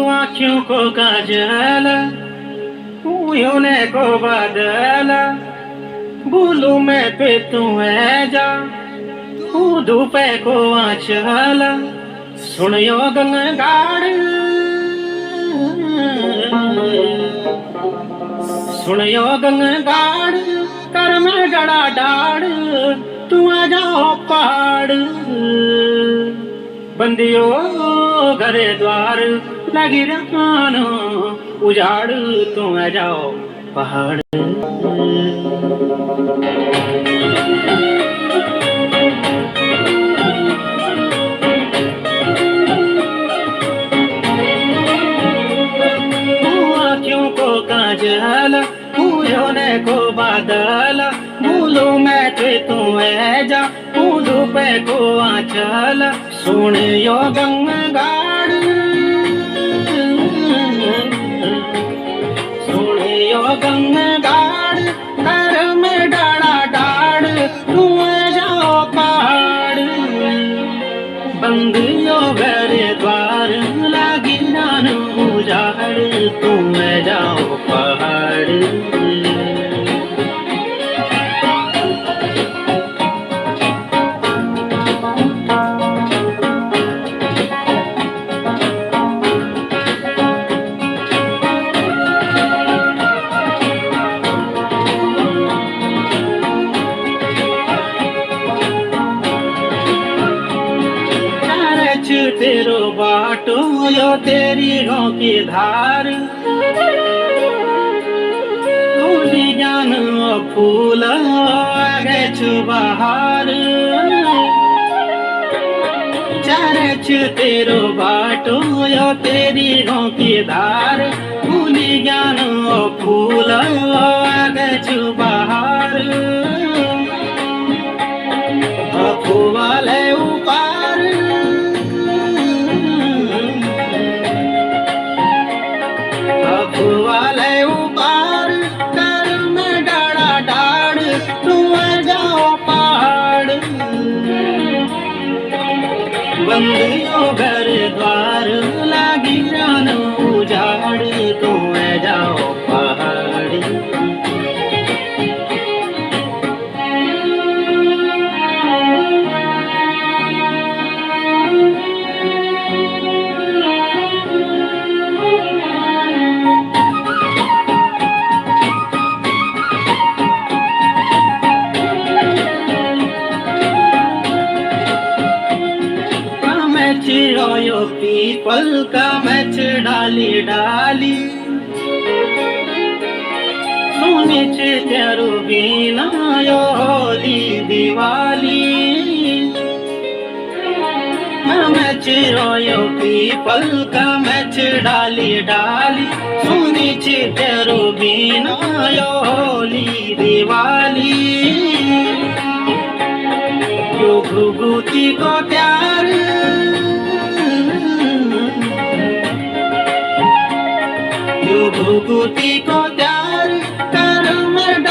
आँखों को काजल यूने को बादल भूलू मैं पे तू है जा धूपे को आंचल सुनियो गंगाड़ सुनियो गंगाड़ कर में गड़ा डाड़ तू आ जाओ पहाड़ बंदियो घरे द्वार लगी रहनो उजाड़ तू आ जाओ पहाड़ आँखों को काजल पूजोने को बादल भूलू मैं तू है जा भूलू पे को आंचल सुनियो गंगाड़ सुनियो गंगाड़ कर में डाड़ा डाड़ तू जाओ पहाड़ बंदियों घर द्वार लगी नानू उजाड़ तू जाओ पहाड़ तेरो बाटो यो तेरी गाँव की धार फूली ज्ञान फूल आगे छुबहार चरच तेरो बाटो यो तेरी गाँव की धार फूली ज्ञान फूल आगे छुबहार फुवाले उपार वाले उपार कर में डाड़ा डाड़ तू जाओ पहाड़ बंदियों घर द्वार लगी जानो उजाड़ तू जाओ पहाड़ चिरोयो पीपल का मैच डाली डाली सुनी तेरू बीना यो होली दिवाली मैं चिरोयो पीपल का मैच डाली डाली सुनी तेरू बीना यो होली दिवाली यो घुघुती को प्यार घुघुती को प्यार कर में